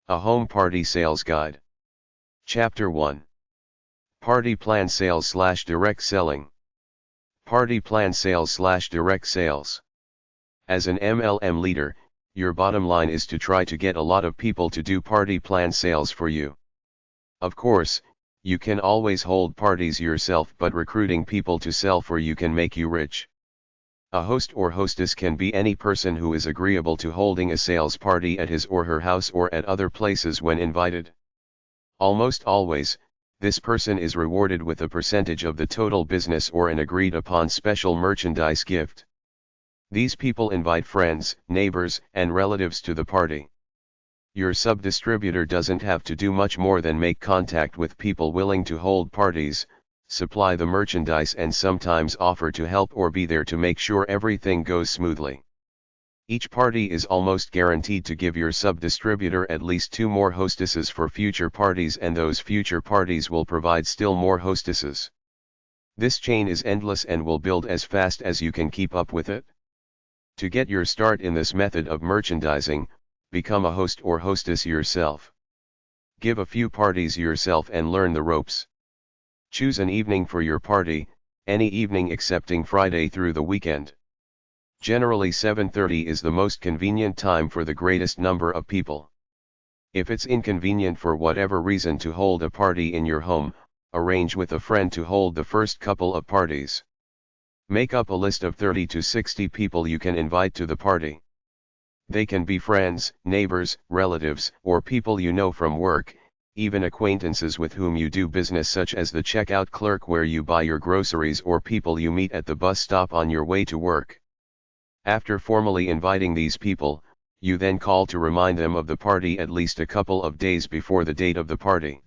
A Home Party Sales Guide. Chapter 1. Party Plan Sales / Direct Selling. Party Plan Sales / Direct Sales. As an MLM leader, your bottom line is to try to get a lot of people to do party plan sales for you. Of course, you can always hold parties yourself, but recruiting people to sell for you can make you rich. A host or hostess can be any person who is agreeable to holding a sales party at his or her house or at other places when invited. Almost always, this person is rewarded with a percentage of the total business or an agreed upon special merchandise gift. These people invite friends, neighbors, and relatives to the party. Your sub-distributor doesn't have to do much more than make contact with people willing to hold parties, supply the merchandise, and sometimes offer to help or be there to make sure everything goes smoothly. Each party is almost guaranteed to give your sub-distributor at least 2 more hostesses for future parties, and those future parties will provide still more hostesses. This chain is endless and will build as fast as you can keep up with it. To get your start in this method of merchandising, become a host or hostess yourself. Give a few parties yourself and learn the ropes. Choose an evening for your party, any evening excepting Friday through the weekend. Generally 7:30 is the most convenient time for the greatest number of people. If it's inconvenient for whatever reason to hold a party in your home, arrange with a friend to hold the first couple of parties. Make up a list of 30 to 60 people you can invite to the party. They can be friends, neighbors, relatives, or people you know from work, even acquaintances with whom you do business, such as the checkout clerk where you buy your groceries, or people you meet at the bus stop on your way to work. After formally inviting these people, you then call to remind them of the party at least a couple of days before the date of the party.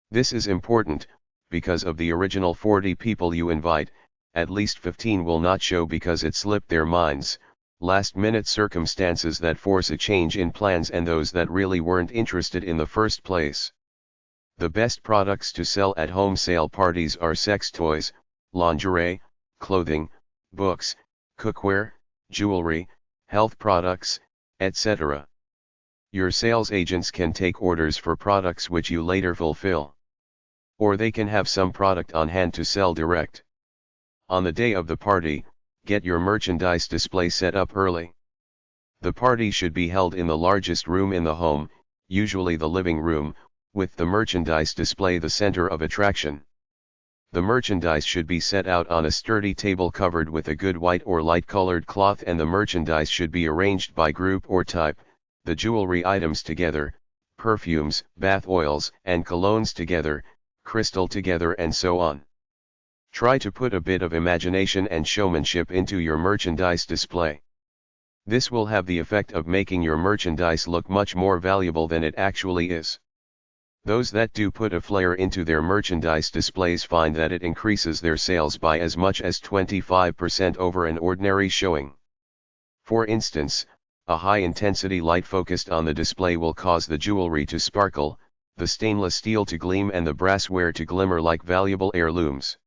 This is important, because of the original 40 people you invite, at least 15 will not show because it slipped their minds, last-minute circumstances that force a change in plans, and those that really weren't interested in the first place. The best products to sell at home sale parties are sex toys, lingerie, clothing, books, cookware, jewelry, health products, etc. Your sales agents can take orders for products which you later fulfill. Or they can have some product on hand to sell direct. On the day of the party, get your merchandise display set up early. The party should be held in the largest room in the home, usually the living room, with the merchandise display the center of attraction. The merchandise should be set out on a sturdy table covered with a good white or light-colored cloth, and the merchandise should be arranged by group or type, the jewelry items together, perfumes, bath oils, and colognes together, crystal together, and so on. Try to put a bit of imagination and showmanship into your merchandise display. This will have the effect of making your merchandise look much more valuable than it actually is. Those that do put a flair into their merchandise displays find that it increases their sales by as much as 25% over an ordinary showing. For instance, a high-intensity light focused on the display will cause the jewelry to sparkle, the stainless steel to gleam, and the brassware to glimmer like valuable heirlooms.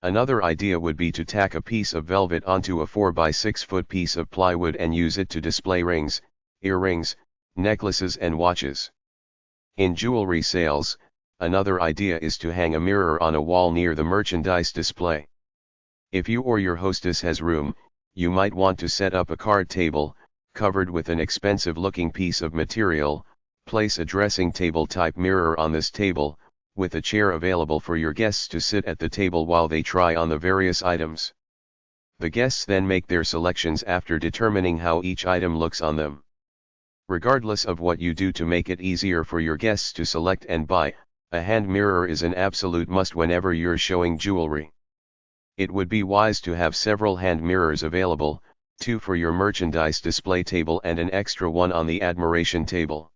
Another idea would be to tack a piece of velvet onto a 4x6 foot piece of plywood and use it to display rings, earrings, necklaces, and watches. In jewelry sales, another idea is to hang a mirror on a wall near the merchandise display. If you or your hostess has room, you might want to set up a card table, covered with an expensive-looking piece of material. Place a dressing table type mirror on this table, with a chair available for your guests to sit at the table while they try on the various items. The guests then make their selections after determining how each item looks on them. Regardless of what you do to make it easier for your guests to select and buy, a hand mirror is an absolute must whenever you're showing jewelry. It would be wise to have several hand mirrors available, 2 for your merchandise display table and an extra one on the admiration table.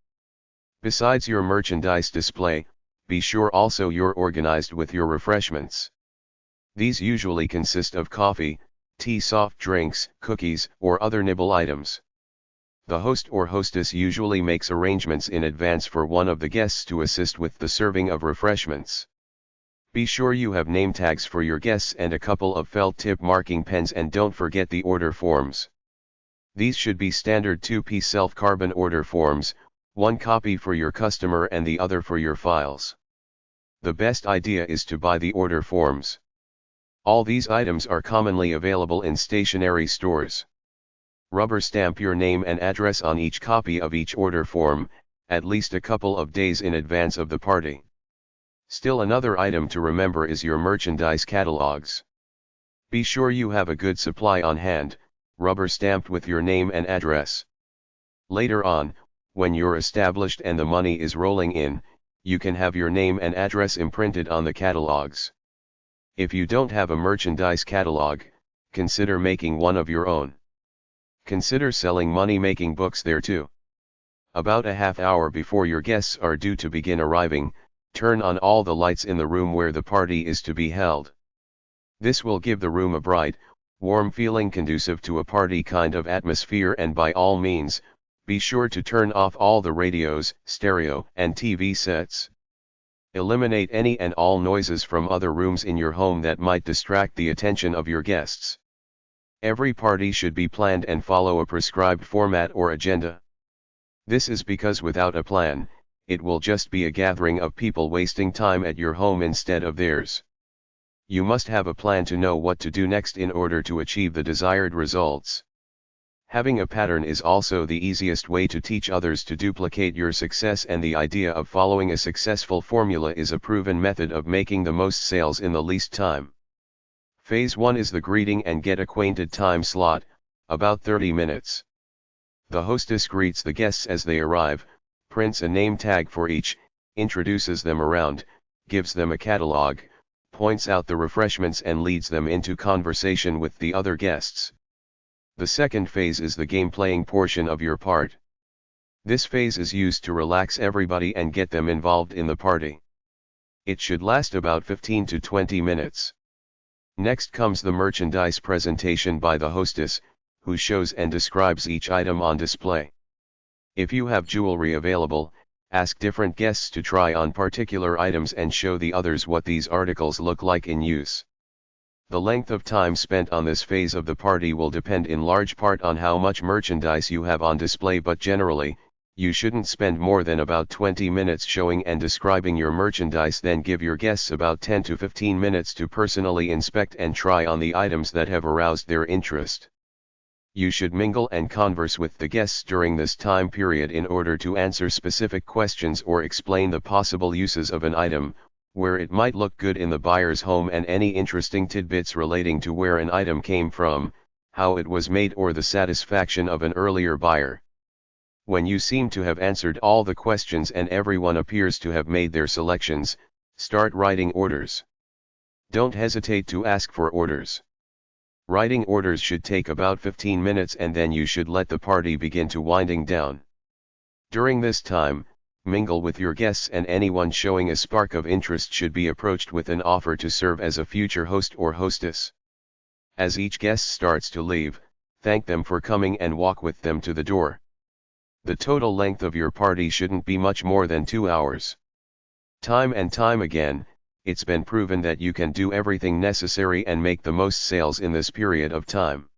Besides your merchandise display, be sure also you're organized with your refreshments. These usually consist of coffee, tea, soft drinks, cookies, or other nibble items. The host or hostess usually makes arrangements in advance for one of the guests to assist with the serving of refreshments. Be sure you have name tags for your guests and a couple of felt tip marking pens, and don't forget the order forms. These should be standard 2-piece self-carbon order forms, One copy for your customer and the other for your files. The best idea is to buy the order forms. All these items are commonly available in stationery stores. Rubber stamp your name and address on each copy of each order form, at least a couple of days in advance of the party. Still, another item to remember is your merchandise catalogs. Be sure you have a good supply on hand, rubber stamped with your name and address. Later on, when you're established and the money is rolling in, you can have your name and address imprinted on the catalogs. If you don't have a merchandise catalog, consider making one of your own. Consider selling money-making books there too. About a half hour before your guests are due to begin arriving, turn on all the lights in the room where the party is to be held. This will give the room a bright, warm feeling conducive to a party kind of atmosphere, and by all means, be sure to turn off all the radios, stereo, and TV sets. Eliminate any and all noises from other rooms in your home that might distract the attention of your guests. Every party should be planned and follow a prescribed format or agenda. This is because without a plan, it will just be a gathering of people wasting time at your home instead of theirs. You must have a plan to know what to do next in order to achieve the desired results. Having a pattern is also the easiest way to teach others to duplicate your success, and the idea of following a successful formula is a proven method of making the most sales in the least time. Phase 1 is the greeting and get acquainted time slot, about 30 minutes. The hostess greets the guests as they arrive, prints a name tag for each, introduces them around, gives them a catalog, points out the refreshments and leads them into conversation with the other guests. The second phase is the game-playing portion of your part. This phase is used to relax everybody and get them involved in the party. It should last about 15 to 20 minutes. Next comes the merchandise presentation by the hostess, who shows and describes each item on display. If you have jewelry available, ask different guests to try on particular items and show the others what these articles look like in use. The length of time spent on this phase of the party will depend in large part on how much merchandise you have on display, but generally, you shouldn't spend more than about 20 minutes showing and describing your merchandise, then give your guests about 10 to 15 minutes to personally inspect and try on the items that have aroused their interest. You should mingle and converse with the guests during this time period in order to answer specific questions or explain the possible uses of an item, where it might look good in the buyer's home, and any interesting tidbits relating to where an item came from, how it was made, or the satisfaction of an earlier buyer. When you seem to have answered all the questions and everyone appears to have made their selections, start writing orders. Don't hesitate to ask for orders. Writing orders should take about 15 minutes, and then you should let the party begin to winding down. During this time, mingle with your guests, and anyone showing a spark of interest should be approached with an offer to serve as a future host or hostess. As each guest starts to leave, thank them for coming and walk with them to the door. The total length of your party shouldn't be much more than 2 hours. Time and time again, it's been proven that you can do everything necessary and make the most sales in this period of time.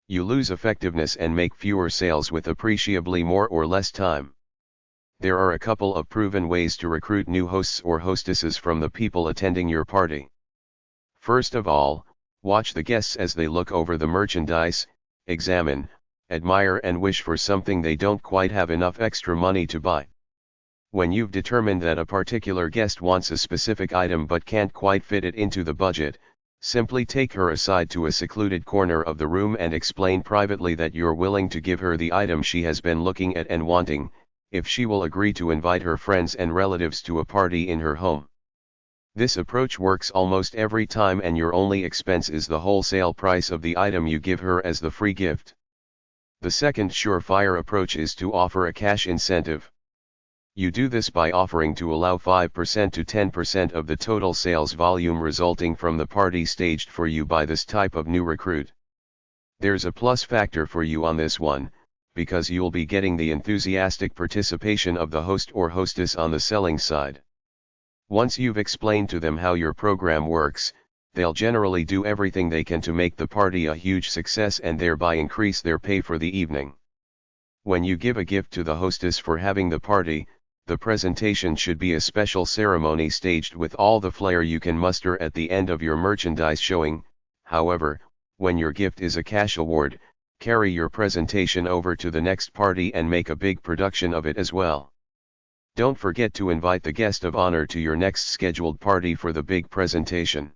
You lose effectiveness and make fewer sales with appreciably more or less time. There are a couple of proven ways to recruit new hosts or hostesses from the people attending your party. First of all, watch the guests as they look over the merchandise, examine, admire, and wish for something they don't quite have enough extra money to buy. When you've determined that a particular guest wants a specific item but can't quite fit it into the budget, simply take her aside to a secluded corner of the room and explain privately that you're willing to give her the item she has been looking at and wanting, if she will agree to invite her friends and relatives to a party in her home. This approach works almost every time, and your only expense is the wholesale price of the item you give her as the free gift. The second surefire approach is to offer a cash incentive. You do this by offering to allow 5% to 10% of the total sales volume resulting from the party staged for you by this type of new recruit. There's a plus factor for you on this one, because you'll be getting the enthusiastic participation of the host or hostess on the selling side. Once you've explained to them how your program works, they'll generally do everything they can to make the party a huge success and thereby increase their pay for the evening. When you give a gift to the hostess for having the party, the presentation should be a special ceremony staged with all the flair you can muster at the end of your merchandise showing. However, when your gift is a cash award, carry your presentation over to the next party and make a big production of it as well. Don't forget to invite the guest of honor to your next scheduled party for the big presentation.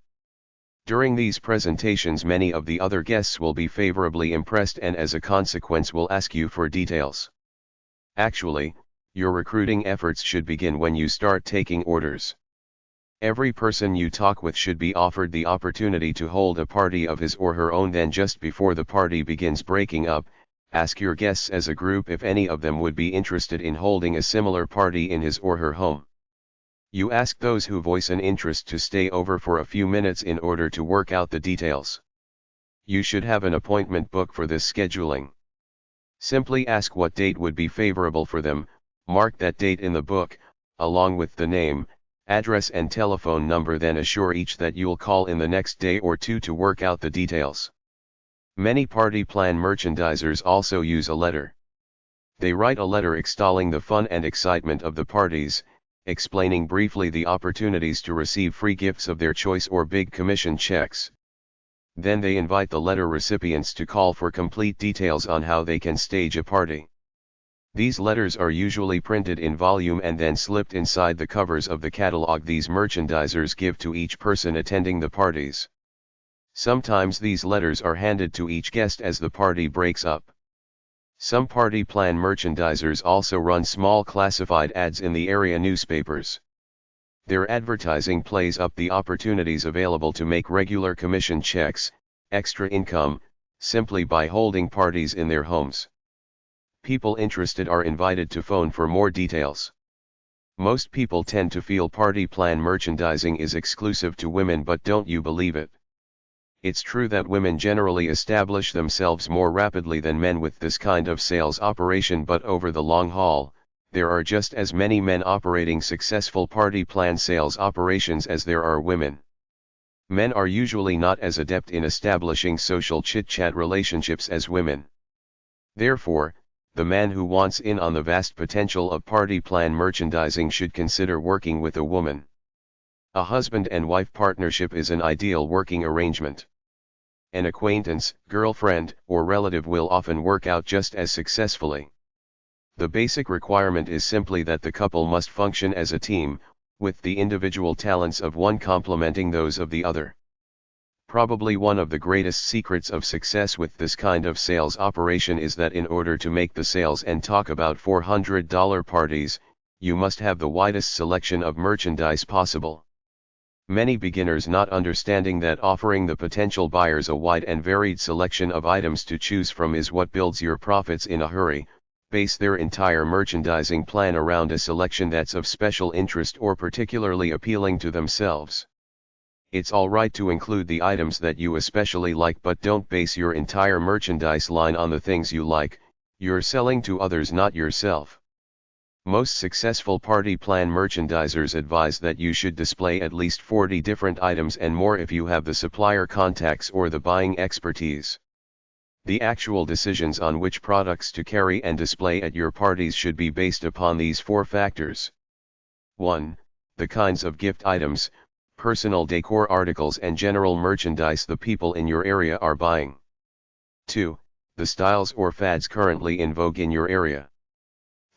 During these presentations, many of the other guests will be favorably impressed and as a consequence will ask you for details. Actually, your recruiting efforts should begin when you start taking orders. Every person you talk with should be offered the opportunity to hold a party of his or her own. Then just before the party begins breaking up, ask your guests as a group if any of them would be interested in holding a similar party in his or her home. You ask those who voice an interest to stay over for a few minutes in order to work out the details. You should have an appointment book for this scheduling. Simply ask what date would be favorable for them, mark that date in the book, along with the name, address and telephone number, then assure each that you'll call in the next day or two to work out the details. Many party plan merchandisers also use a letter. They write a letter extolling the fun and excitement of the parties, explaining briefly the opportunities to receive free gifts of their choice or big commission checks. Then they invite the letter recipients to call for complete details on how they can stage a party. These letters are usually printed in volume and then slipped inside the covers of the catalog these merchandisers give to each person attending the parties. Sometimes these letters are handed to each guest as the party breaks up. Some party plan merchandisers also run small classified ads in the area newspapers. Their advertising plays up the opportunities available to make regular commission checks, extra income, simply by holding parties in their homes. People interested are invited to phone for more details. Most people tend to feel party plan merchandising is exclusive to women, but don't you believe it? It's true that women generally establish themselves more rapidly than men with this kind of sales operation, but over the long haul, there are just as many men operating successful party plan sales operations as there are women. Men are usually not as adept in establishing social chit-chat relationships as women. Therefore, the man who wants in on the vast potential of party plan merchandising should consider working with a woman. A husband and wife partnership is an ideal working arrangement. An acquaintance, girlfriend, or relative will often work out just as successfully. The basic requirement is simply that the couple must function as a team, with the individual talents of one complementing those of the other. Probably one of the greatest secrets of success with this kind of sales operation is that in order to make the sales and talk about $400 parties, you must have the widest selection of merchandise possible. Many beginners, not understanding that offering the potential buyers a wide and varied selection of items to choose from is what builds your profits in a hurry, base their entire merchandising plan around a selection that's of special interest or particularly appealing to themselves. It's all right to include the items that you especially like, but don't base your entire merchandise line on the things you like. You're selling to others, not yourself. Most successful party plan merchandisers advise that you should display at least 40 different items and more if you have the supplier contacts or the buying expertise. The actual decisions on which products to carry and display at your parties should be based upon these 4 factors. 1. The kinds of gift items, personal decor articles and general merchandise the people in your area are buying. 2. The styles or fads currently in vogue in your area.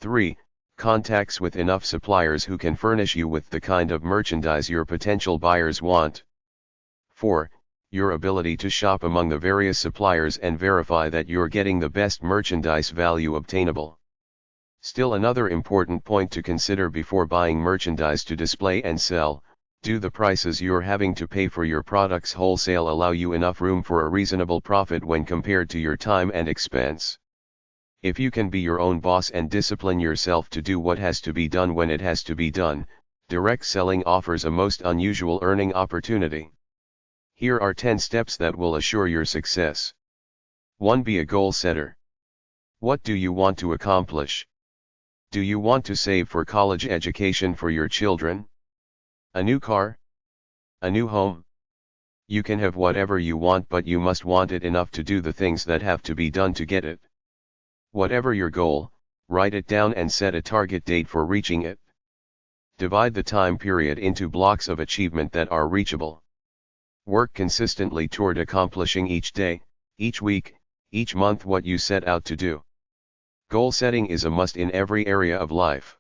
3. Contacts with enough suppliers who can furnish you with the kind of merchandise your potential buyers want. 4. Your ability to shop among the various suppliers and verify that you're getting the best merchandise value obtainable. Still, another important point to consider before buying merchandise to display and sell: do the prices you're having to pay for your products wholesale allow you enough room for a reasonable profit when compared to your time and expense? If you can be your own boss and discipline yourself to do what has to be done when it has to be done, direct selling offers a most unusual earning opportunity. Here are 10 steps that will assure your success. 1. Be a goal setter. What do you want to accomplish? Do you want to save for college education for your children? A new car? A new home? You can have whatever you want, but you must want it enough to do the things that have to be done to get it. Whatever your goal, write it down and set a target date for reaching it. Divide the time period into blocks of achievement that are reachable. Work consistently toward accomplishing each day, each week, each month what you set out to do. Goal setting is a must in every area of life.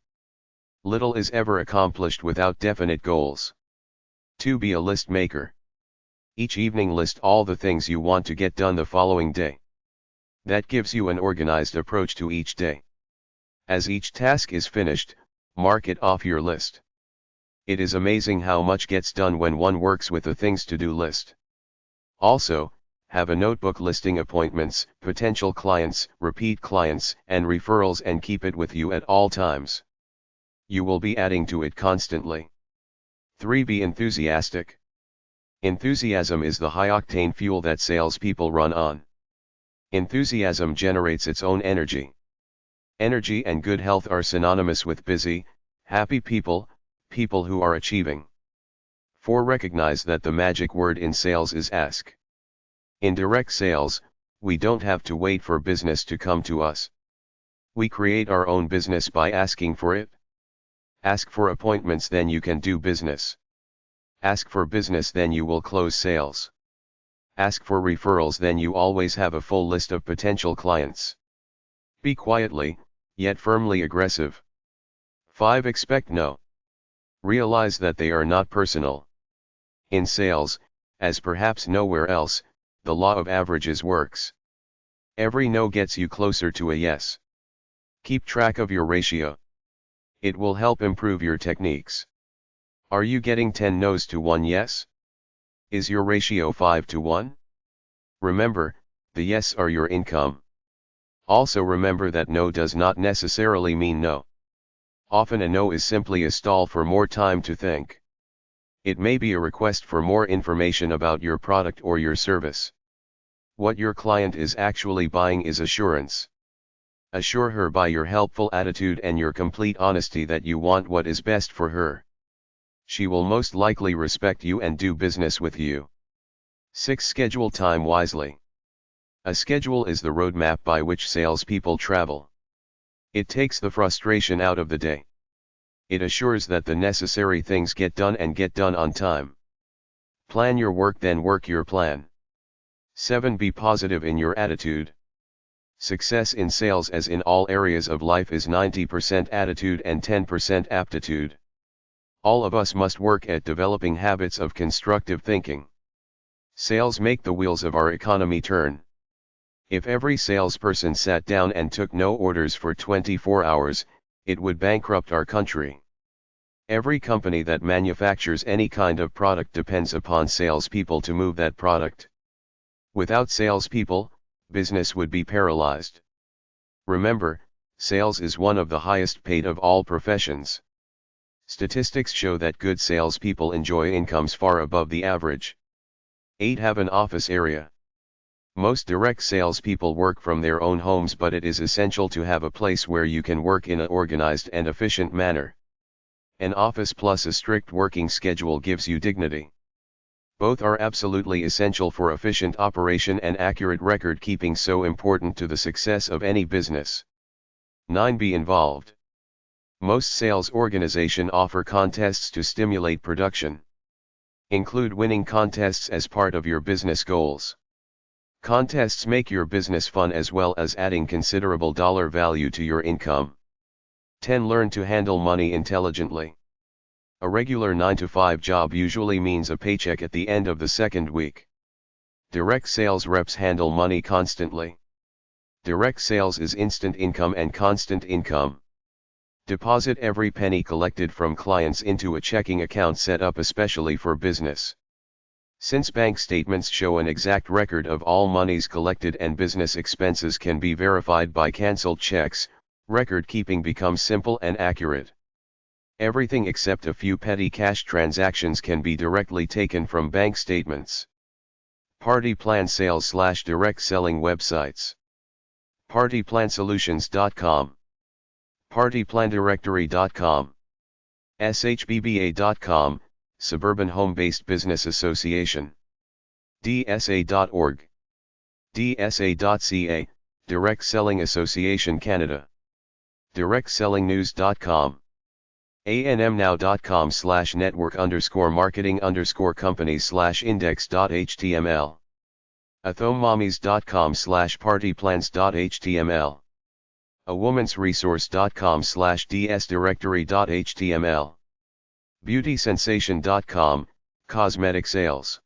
Little is ever accomplished without definite goals. 2. Be a list maker. Each evening list all the things you want to get done the following day. That gives you an organized approach to each day. As each task is finished, mark it off your list. It is amazing how much gets done when one works with a things to do list. Also, have a notebook listing appointments, potential clients, repeat clients, and referrals and keep it with you at all times. You will be adding to it constantly. 3. Be enthusiastic. Enthusiasm is the high-octane fuel that salespeople run on. Enthusiasm generates its own energy. Energy and good health are synonymous with busy, happy people, people who are achieving. 4. Recognize that the magic word in sales is ask. In direct sales, we don't have to wait for business to come to us. We create our own business by asking for it. Ask for appointments, then you can do business. Ask for business, then you will close sales. Ask for referrals, then you always have a full list of potential clients. Be quietly, yet firmly aggressive. 5. Expect no. Realize that they are not personal. In sales, as perhaps nowhere else, the law of averages works. Every no gets you closer to a yes. Keep track of your ratio. It will help improve your techniques. Are you getting 10 no's to 1 yes? Is your ratio 5 to 1? Remember, the yes are your income. Also remember that no does not necessarily mean no. Often a no is simply a stall for more time to think. It may be a request for more information about your product or your service. What your client is actually buying is assurance. Assure her by your helpful attitude and your complete honesty that you want what is best for her. She will most likely respect you and do business with you. 6. Schedule time wisely. A schedule is the roadmap by which salespeople travel. It takes the frustration out of the day. It assures that the necessary things get done and get done on time. Plan your work, then work your plan. 7. Be positive in your attitude. Success in sales, as in all areas of life, is 90% attitude and 10% aptitude. All of us must work at developing habits of constructive thinking. Sales make the wheels of our economy turn. If every salesperson sat down and took no orders for 24 hours, it would bankrupt our country. Every company that manufactures any kind of product depends upon salespeople to move that product. Without salespeople, business would be paralyzed. Remember, sales is one of the highest paid of all professions. Statistics show that good salespeople enjoy incomes far above the average. 8. Have an office area. Most direct salespeople work from their own homes, but it is essential to have a place where you can work in an organized and efficient manner. An office plus a strict working schedule gives you dignity. Both are absolutely essential for efficient operation and accurate record keeping, so important to the success of any business. 9. Be involved. Most sales organizations offer contests to stimulate production. Include winning contests as part of your business goals. Contests make your business fun as well as adding considerable dollar value to your income. 10. Learn to handle money intelligently. A regular 9-to-5 job usually means a paycheck at the end of the second week. Direct sales reps handle money constantly. Direct sales is instant income and constant income. Deposit every penny collected from clients into a checking account set up especially for business. Since bank statements show an exact record of all monies collected and business expenses can be verified by canceled checks, record keeping becomes simple and accurate. Everything except a few petty cash transactions can be directly taken from bank statements. Party Plan Sales/Direct Selling websites. PartyPlanSolutions.com, PartyPlanDirectory.com, SHBBA.com, Suburban Home-Based Business Association, DSA.org, DSA.ca, Direct Selling Association Canada. DirectSellingNews.com. anmnow.com/network_marketing_companies/index.html. athomemommies.com/partyplans.html. awomensresource.com/dsdirectory.html. beautysensation.com, cosmetic sales.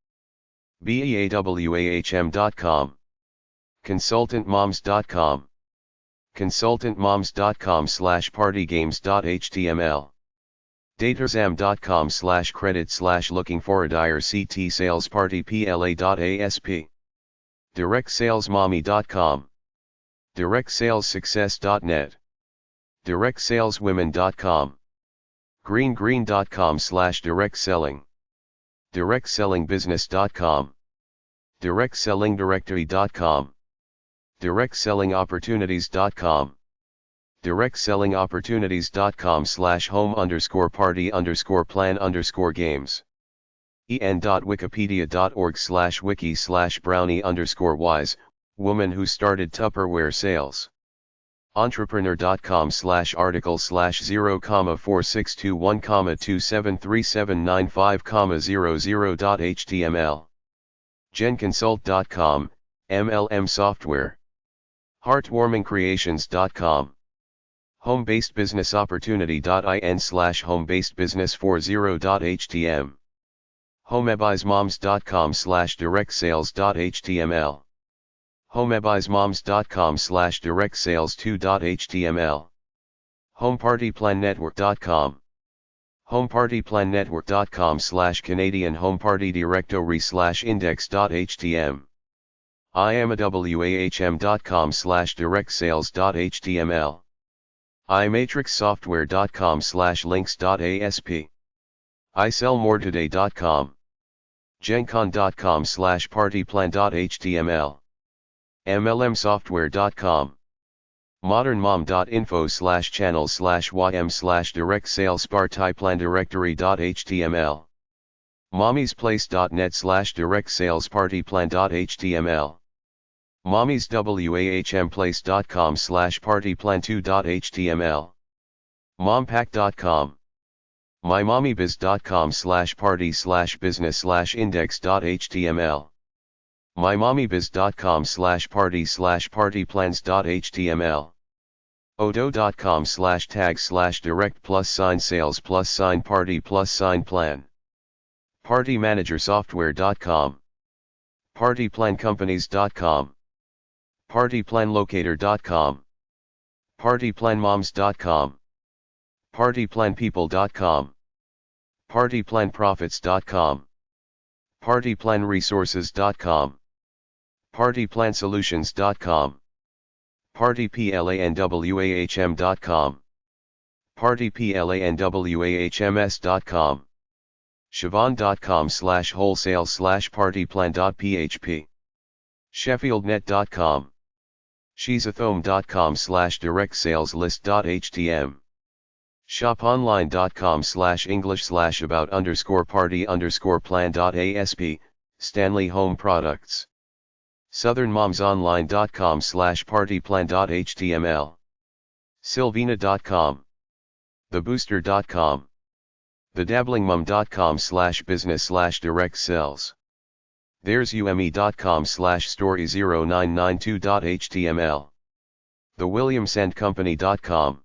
beawahm.com. consultantmoms.com. consultantmoms.com/partygames.html. datarzam.com/credit/looking-for-a-dire-CT sales party pla.asp. directsalesmommy.com. directsalessuccess.net. directsaleswomen.com. greengreen.com/directselling. directsellingbusiness.com. directsellingdirectory.com. directsellingopportunities.com. directsellingopportunities.com/home_party_plan_games. en.wikipedia.org/wiki/brownie_wise, woman who started Tupperware sales. entrepreneur.com/article/0,4621,273795,00.html. genconsult.com, MLM software. heartwarmingcreations.com. homebasedbusinessopportunity.in/homebasedbusiness40.htm. homeabiesmoms.com/directsales.html. homeabiesmoms.com/directsales2.html. homepartyplannetwork.com. homepartyplannetwork.com/Canadian Homeparty Directory/index.htm. iamawaham.com/directsales.html. imatrixsoftware.com/links.asp. isellmoretoday.com. gencon.com/partyplan.html. mlmsoftware.com. modernmom.info/channels/ym/directsalespartyplandirectory.html. mommiesplace.net/directsalespartyplan.html. mommieswahmplace.com/partyplan2.html. mompack.com. mymommiebizz.com/party/business/index.html. mymommiebizz.com/party/partyplans.html. odo.com/tag/direct+sales+party+plan. partymanagersoftware.com. partyplancompanies.com. partyplanlocator.com. partyplanmoms.com. partyplanpeople.com. partyplanprofits.com. partyplanresources.com. partyplansolutions.com. partyplanwahm.com. partyplanwahms.com. siobhan.com/wholesale/partyplan.php. sheffieldnet.com. shezathome.com/directsaleslist.htm. shoponline.com/english/about_party_plan.asp. Stanley Home Products. southernmomsonline.com/partyplan.html. sylvina.com. thebooster.com. thedabblingmom.com/business/direct-sells. there's ume.com/story0992.html. thewilliamsandcompany.com.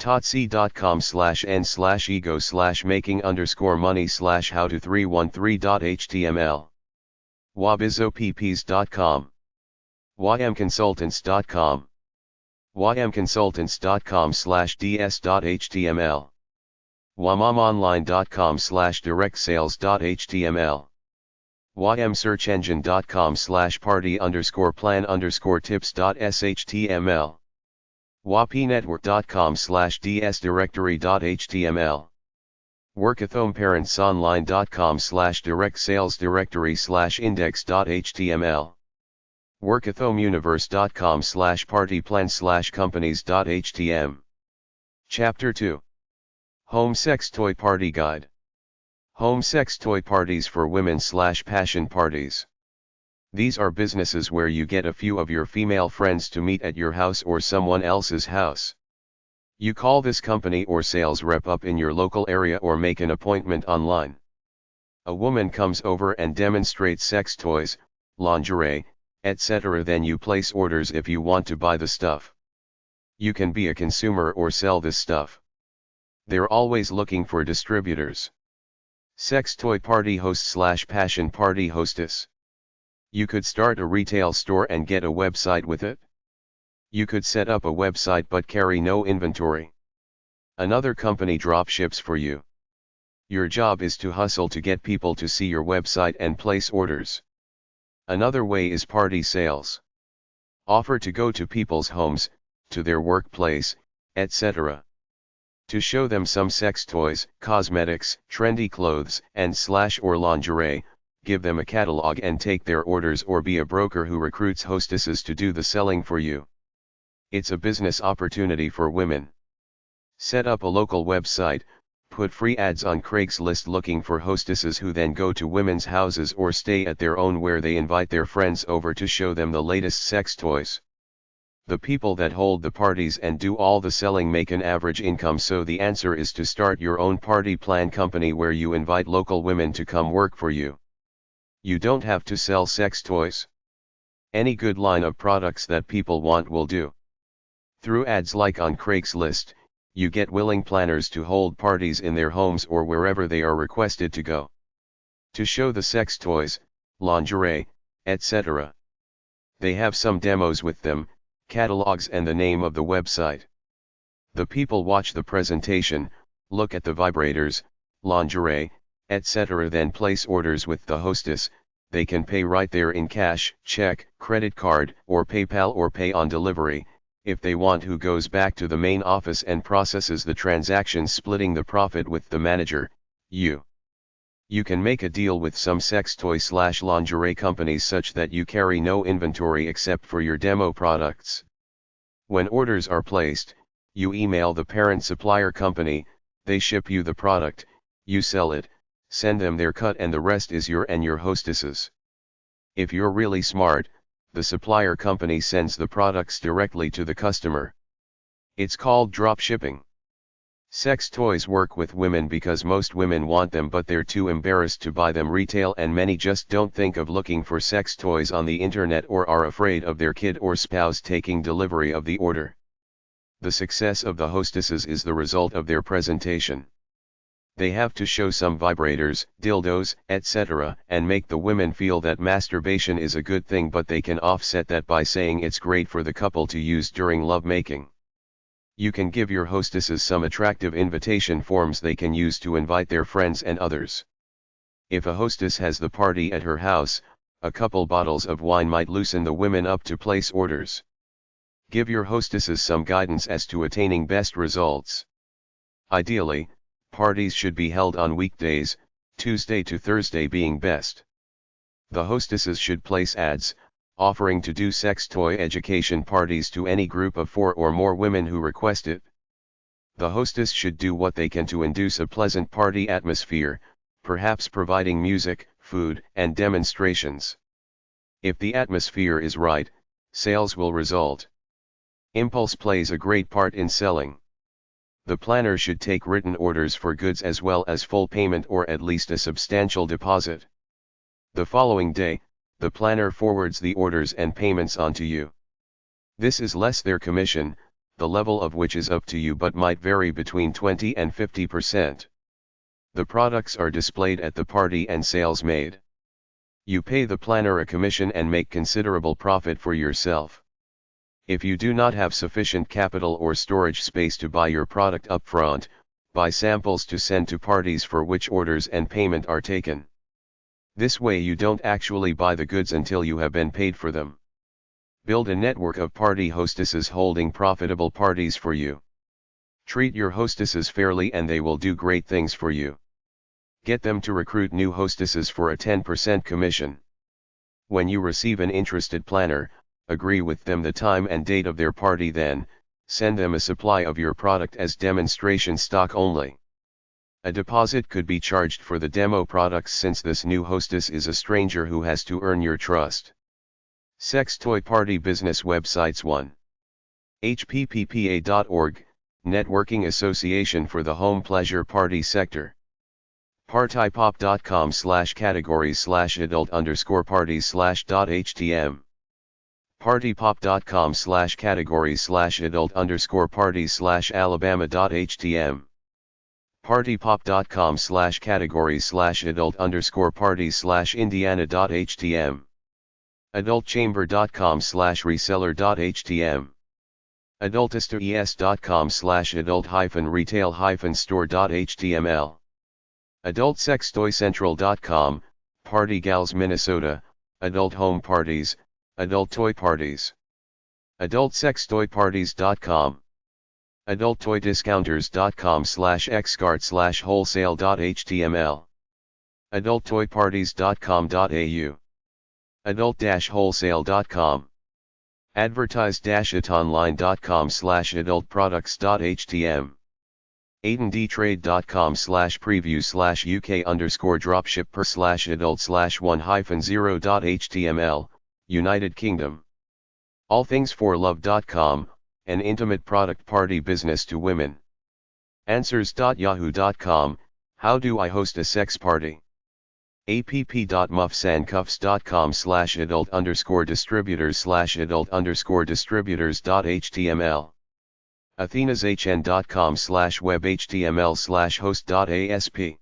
totsi.com/n/ego/making_money/how-to313.html. wabizopps.com. ymconsultants.com. ymconsultants.com/ds.html. wamomonline.com/directsales.html. ymsearchengine.com/party_plan_tips.shtml. wapnetwork.com/dsdirectory.html. workathomeparentsonline.com/directsales directory/index.html. workathomeuniverse.com/partyplan/companies.htm. Chapter 2. Home Sex Toy Party Guide. Home sex toy parties for women/passion parties. These are businesses where you get a few of your female friends to meet at your house or someone else's house. You call this company or sales rep up in your local area or make an appointment online. A woman comes over and demonstrates sex toys, lingerie, etc. Then you place orders if you want to buy the stuff. You can be a consumer or sell this stuff. They're always looking for distributors. Sex toy party host / passion party hostess. You could start a retail store and get a website with it. You could set up a website but carry no inventory. Another company drop ships for you. Your job is to hustle to get people to see your website and place orders. Another way is party sales. Offer to go to people's homes, to their workplace, etc. To show them some sex toys, cosmetics, trendy clothes, and / or lingerie, give them a catalog and take their orders, or be a broker who recruits hostesses to do the selling for you. It's a business opportunity for women. Set up a local website, put free ads on Craigslist looking for hostesses who then go to women's houses or stay at their own where they invite their friends over to show them the latest sex toys. The people that hold the parties and do all the selling make an average income, so the answer is to start your own party plan company where you invite local women to come work for you. You don't have to sell sex toys. Any good line of products that people want will do. Through ads like on Craigslist, you get willing planners to hold parties in their homes or wherever they are requested to go. To show the sex toys, lingerie, etc. They have some demos with them, catalogs and the name of the website. The people watch the presentation, look at the vibrators, lingerie, etc. then place orders with the hostess. They can pay right there in cash, check, credit card, or PayPal, or pay on delivery, if they want, who goes back to the main office and processes the transactions, splitting the profit with the manager, you. You can make a deal with some sex toy / lingerie companies such that you carry no inventory except for your demo products. When orders are placed, you email the parent supplier company, they ship you the product, you sell it, send them their cut, and the rest is your and your hostesses. If you're really smart, the supplier company sends the products directly to the customer. It's called drop shipping. Sex toys work with women because most women want them, but they're too embarrassed to buy them retail, and many just don't think of looking for sex toys on the internet or are afraid of their kid or spouse taking delivery of the order. The success of the hostesses is the result of their presentation. They have to show some vibrators, dildos, etc., and make the women feel that masturbation is a good thing, but they can offset that by saying it's great for the couple to use during lovemaking. You can give your hostesses some attractive invitation forms they can use to invite their friends and others. If a hostess has the party at her house, a couple bottles of wine might loosen the women up to place orders. Give your hostesses some guidance as to attaining best results. Ideally, parties should be held on weekdays, Tuesday to Thursday being best. The hostesses should place ads, offering to do sex toy education parties to any group of 4 or more women who request it. The hostess should do what they can to induce a pleasant party atmosphere, perhaps providing music, food, and demonstrations. If the atmosphere is right, sales will result. Impulse plays a great part in selling. The planner should take written orders for goods as well as full payment, or at least a substantial deposit. The following day, the planner forwards the orders and payments on to you. This is less their commission, the level of which is up to you but might vary between 20 and 50%. The products are displayed at the party and sales made. You pay the planner a commission and make considerable profit for yourself. If you do not have sufficient capital or storage space to buy your product up front, buy samples to send to parties for which orders and payment are taken. This way you don't actually buy the goods until you have been paid for them. Build a network of party hostesses holding profitable parties for you. Treat your hostesses fairly and they will do great things for you. Get them to recruit new hostesses for a 10% commission. When you receive an interested planner, agree with them the time and date of their party, then send them a supply of your product as demonstration stock only. A deposit could be charged for the demo products since this new hostess is a stranger who has to earn your trust. Sex Toy Party Business Websites 1. hpppa.org, Networking Association for the Home Pleasure Party Sector. partypop.com/categories/adult_parties/.htm. partypop.com/categories/adult_parties/alabama.htm. partypop.com/categories/adult_parties/indiana.htm. adultchamber.com/reseller.htm. adultistaes.com/adult-retail-store.html. adultsextoycentral.com, Party Gals Minnesota, adult home parties, adult toy parties. adultsextoyparties.com. adulttoydiscounters.com/xcart/wholesale.html. adulttoyparties.com.au. adult-wholesale.com. advertise-itonline.com/adultproducts.htm. aidandtrade.com/preview/uk_dropship/per/adult/1-0.html, United Kingdom. allthingsforlove.com, an intimate product party business to women. answers.yahoo.com, how do I host a sex party? app.muffsandcuffs.com/adult_distributors/adult_distributors.html. athenashn.com/webhtml/host.asp.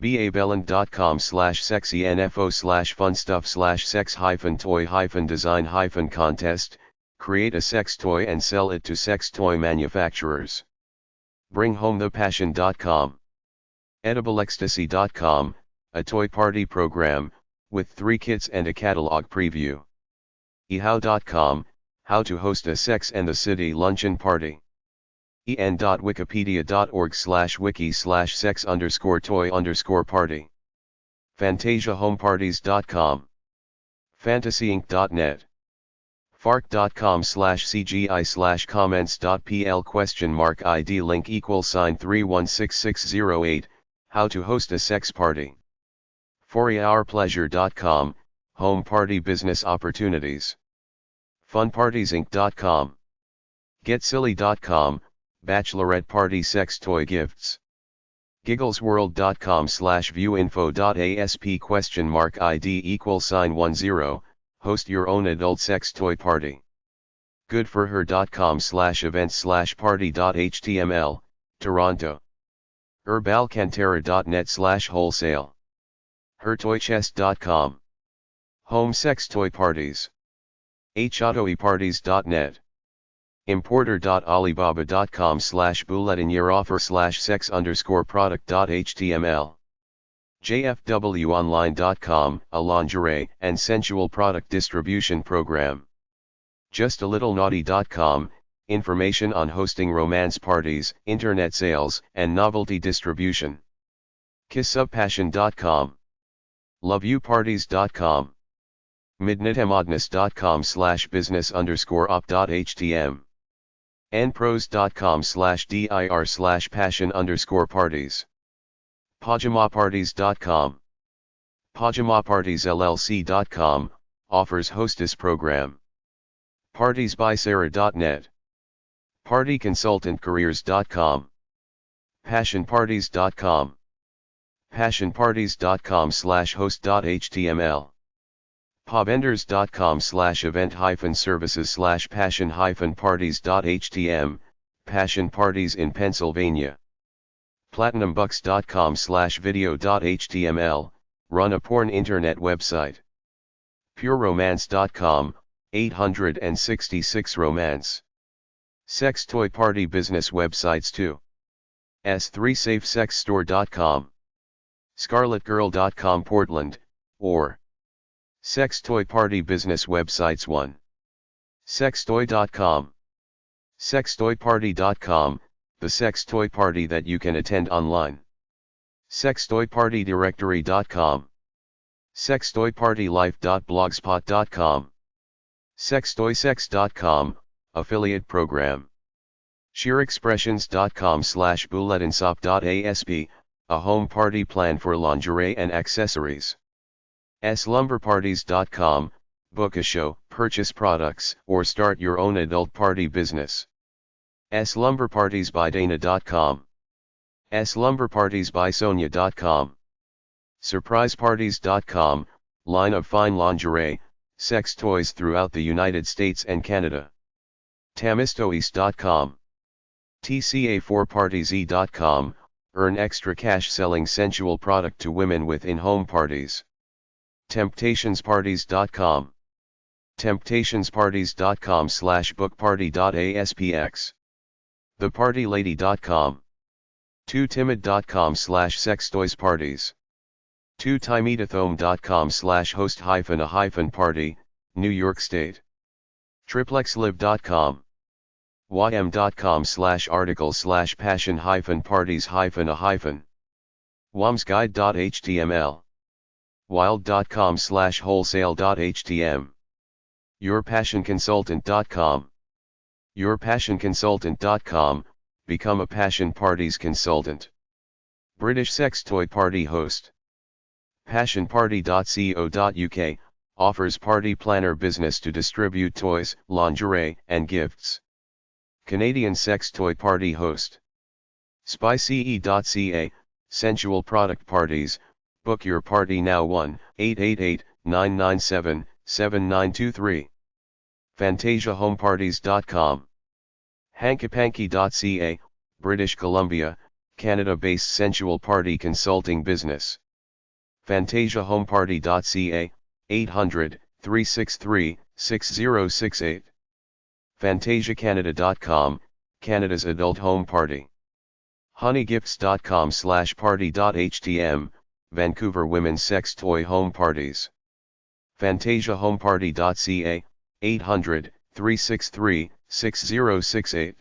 babelland.com/sexynfo/fun stuff/sex-toy-design-contest, create a sex toy and sell it to sex toy manufacturers. bringhomethepassion.com. edibleecstasy.com, a toy party program, with 3 kits and a catalog preview. ehow.com, how to host a sex and the city luncheon party. en.wikipedia.org/wiki/sex_toy_party. fantasiahomeparties.com. fantasyinc.net. fark.com/cgi/comments.pl?id link =316608, how to host a sex party. 4hourpleasure.com, home party business opportunities. funpartiesinc.com. getsilly.com, bachelorette party sex toy gifts. gigglesworld.com/viewinfo.asp?id =10, host your own adult sex toy party. goodforher.com/events/party.html, Toronto. herbalcantera.net/wholesale. hertoychest.com. home sex toy parties. hautoeparties.net. importer.alibaba.com/bulletinyearoffer/sex_product.html. jfwonline.com, a lingerie and sensual product distribution program. justalittle.naughty.com, information on hosting romance parties, internet sales, and novelty distribution. kissupassion.com. loveyouparties.com. midnitemodness.com/business_op.htm. npros.com/dir/passion_parties. pajamaparties.com. pajamapartiesllc.com, offers hostess program. partiesbysarah.net. partyconsultantcareers.com. passionparties.com. passionparties.com/host.html. pubvendors.com/event-services/passion-parties.htm, passion parties in Pennsylvania. platinumbucks.com/video.html, run a porn internet website. pureromance.com, 866 romance. Sex toy party business websites 2. s3safesexstore.com. scarletgirl.com Portland, or Sex toy party business websites 1. sextoy.com. sextoyparty.com, the sex toy party that you can attend online. sextoypartydirectory.com. sextoypartylife.blogspot.com. sextoysex.com, affiliate program. sheerexpressions.com/buletinsop.asp, a home party plan for lingerie and accessories. slumberparties.com, book a show, purchase products, or start your own adult party business. Slumberparties by Dana.com. Slumberparties by Sonia.com. Surpriseparties.com, line of fine lingerie, sex toys throughout the United States and Canada. Tamistoeast.com. TCA4partiesE.com, earn extra cash selling sensual product to women with in-home parties. Temptationsparties.com. Temptationsparties.com/bookparty.aspx. ThePartyLady.com. 2timid.com/sextoysparties. 2timetathome.com/host-a-party, New York State. Triplexlive.com. ym.com/article/passion-parties-a-. wamsguide.html. wild.com/wholesale.htm. yourpassionconsultant.com. yourpassionconsultant.com, become a passion parties consultant. British sex toy party host. passionparty.co.uk, offers party planner business to distribute toys, lingerie, and gifts. Canadian sex toy party host. SpyCE.ca, sensual product parties, book your party now 1-888-997-7923. FantasiaHomeParties.com. Hankypanky.ca, British Columbia, Canada-based sensual party consulting business. FantasiaHomeParty.ca, 800-363-6068. FantasiaCanada.com, Canada's adult home party. Honeygifts.com/party.htm, Vancouver women's sex toy home parties. FantasiaHomeParty.ca, 800-363-6068.